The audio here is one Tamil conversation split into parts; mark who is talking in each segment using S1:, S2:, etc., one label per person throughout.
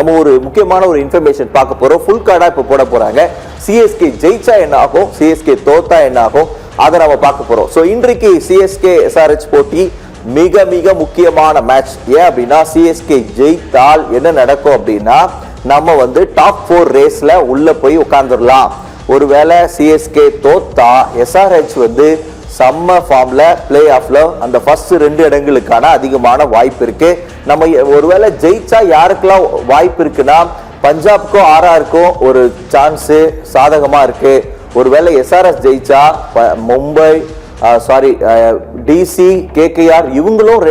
S1: நம்ம ஒரு முக்கியமான ஒரு இன்ஃபர்மேஷன் பார்க்க போறோம். ஃபுல் கார்டா இப்ப போட போறாங்க. சிஎஸ்கே ஜெயிச்சா என்ன ஆகும், சிஎஸ்கே தோத்தா என்ன ஆகும், அதை நம்ம பார்க்க போறோம். ஸோ இன்றைக்கு சிஎஸ்கே எஸ்ஆர்ஹெச் போட்டி மிக மிக முக்கியமான மேட்ச். ஏன் அப்படின்னா சிஎஸ்கே ஜெயித்தால் என்ன நடக்கும் அப்படின்னா நம்ம வந்து டாப் 4 ரேஸ்ல உள்ள போய் உட்கார்ந்துடலாம். ஒருவேளை சிஎஸ்கே தோத்தா எஸ்ஆர்ஹெச் வந்து செம்ம ஃபார்ம்ல பிளே ஆஃப்ல அந்த ஃபர்ஸ்ட் 2 இடங்களுக்கான அதிகமான வாய்ப்பு இருக்கு. நம்ம ஒருவேளை ஜெயிச்சா யாருக்கெல்லாம் வாய்ப்பு இருக்குன்னா பஞ்சாப்க்கும் ஆர்ஆருக்கும் ஒரு சான்ஸ் சாதகமா இருக்கு. ஒருவேளை எஸ்ஆர்எஸ் ஜெயிச்சா மும்பை டிசி கேகேஆர் இவங்களும்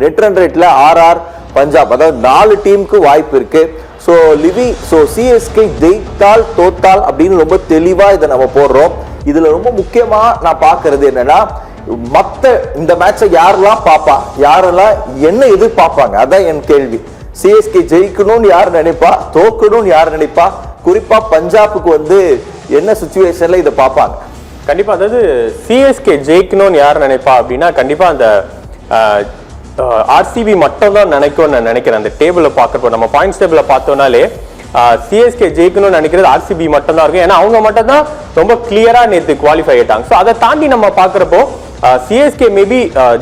S1: நெட் ரன் ரேட்ல ஆர்ஆர் பஞ்சாப் அதாவது 4 டீமுக்கு வாய்ப்பு இருக்கு. ஸோ சிஎஸ்கே ஜெயித்தால் தோத்தால் அப்படின்னு ரொம்ப தெளிவா இதை நம்ம போடுறோம். இதுல ரொம்ப முக்கியமா நான் பாக்குறது என்னன்னா மத்த இந்த மேட்சை யாரெல்லாம் பாப்பா, யாரெல்லாம் என்ன எதிர்பார்ப்பாங்க, அதான் என் கேள்வி. சிஎஸ்கே ஜெயிக்கணும்னு யார் நினைப்பா, தோக்கணும்னு யார் நினைப்பா, குறிப்பா பஞ்சாபுக்கு வந்து என்ன சிச்சுவேஷன்ல இதை பார்ப்பாங்க?
S2: கண்டிப்பா அதாவது சிஎஸ்கே ஜெயிக்கணும்னு யார் நினைப்பா அப்படின்னா கண்டிப்பா அந்த ஆர்சிபி மட்டும் தான் நினைக்கும் நான் நினைக்கிறேன். அந்த டேபிள பாக்குறப்போ நம்ம பாயிண்ட்ஸ் டேபிள பார்த்தோம்னாலே சிஎஸ்கே ஜெயிக்கணும்னு நினைக்கிறது ஆர்சிபி மட்டும் தான் இருக்கும். ஏன்னா அவங்க மட்டும் தான் ரொம்ப கிளியரா நேற்று குவாலிஃபை ஆயிட்டாங்க. ஸோ அதை தாண்டி நம்ம பாக்குறப்போ சிஎஸ்கே மேபி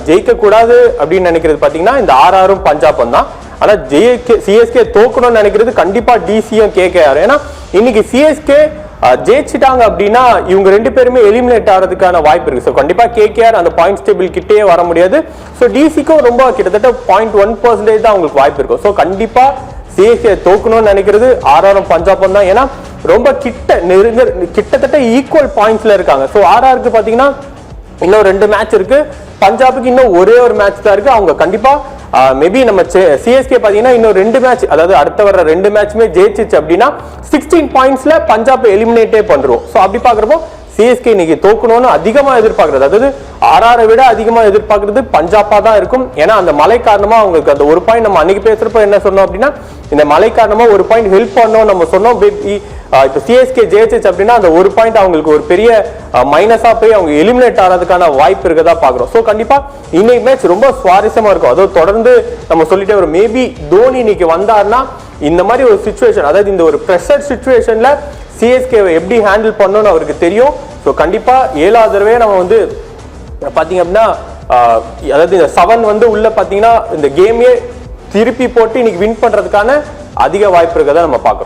S2: ஜெயிக்க கூடாது அப்படின்னு நினைக்கிறது பாத்தீங்கன்னா இந்த ஆர்ஆரும் பஞ்சாபும் தான். ஆனா சிஎஸ்கே தோக்கணும்னு நினைக்கிறது கண்டிப்பா டிசியும் கேகேஆர். ஏன்னா இன்னைக்கு சிஎஸ்கே ஜெயிச்சிட்டாங்க அப்படின்னா இவங்க 2 பேருமே எலிமினேட் ஆகிறதுக்கான வாய்ப்பு இருக்கு. ஸோ கண்டிப்பா கேகேஆர் அந்த பாயிண்ட்ஸ் டேபிள் கிட்டே வர முடியாது. ஸோ டிசிக்கும் ரொம்ப கிட்டத்தட்ட 0.1% தான் அவங்களுக்கு வாய்ப்பு இருக்கும். ஸோ கண்டிப்பா சிஎஸ்கே தோக்கணும்னு நினைக்கிறது ஆர்ஆரும் பஞ்சாபும் தான். ஏன்னா ரொம்ப கிட்டத்தட்ட ஈக்குவல் பாயிண்ட்ஸ்ல இருக்காங்க. ஸோ ஆர்ஆருக்கு பாத்தீங்கன்னா இன்னும் 2 மேட்ச் இருக்கு, பஞ்சாபுக்கு இன்னும் ஒரே ஒரு மேட்ச் தான் இருக்கு. அவங்க கண்டிப்பா மேபி நம்ம சிஎஸ்கே பாத்தீங்கன்னா இன்னும் 2 மேட்ச் அதாவது அடுத்த வர 2 மேட்ச்மே ஜெயிச்சிச்சு அப்படின்னா 16 பாயிண்ட்ஸ்ல பஞ்சாப் எலிமினேட்டே பண்றோம். ஸோ அப்படி பாக்குறப்போ சிஎஸ்கே இன்னைக்கு தோக்கணும்னு அதிகமா எதிர்பார்க்கறது, அதாவது ஆர்ஆரை விட அதிகமா எதிர்பார்க்கறது பஞ்சாபா தான் இருக்கும். ஏன்னா அந்த மழை காரணமா அவங்களுக்கு அந்த ஒரு பாயிண்ட் நம்ம அன்னைக்கு பேசுறப்ப என்ன சொன்னோம் அப்படின்னா இந்த மழை காரணமா ஒரு பாயிண்ட் ஹெல்ப் பண்ணோம் நம்ம சொன்னோம். இப்ப சிஎஸ்கே ஜெயிச்சிச்சு அப்படின்னா அந்த ஒரு பாயிண்ட் அவங்களுக்கு ஒரு பெரிய மைனஸா போய் அவங்க எலிமினேட் ஆகிறதுக்கான வாய்ப்பு இருக்கதா பாக்குறோம். ஸோ கண்டிப்பா இன்னைக்கு மேட்ச் ரொம்ப சுவாரஸ்யமா இருக்கும். அதுவும் தொடர்ந்து நம்ம சொல்லிட்டே வரும். மேபி தோனி இன்னைக்கு வந்தாருன்னா இந்த மாதிரி ஒரு சிச்சுவேஷன், அதாவது இந்த ஒரு பிரஷர் சிச்சுவேஷன்ல சிஎஸ்கே எப்படி ஹேண்டில் பண்ணணும்னு அவருக்கு தெரியும். ஸோ கண்டிப்பா 7வது தடவை நம்ம வந்து பாத்தீங்க அப்படின்னா அதாவது இந்த 7 வந்து உள்ள பாத்தீங்கன்னா இந்த கேமையே திருப்பி போட்டு இன்னைக்கு வின் பண்றதுக்கான அதிக வாய்ப்பு இருக்கதான் நம்ம பாக்குறோம்.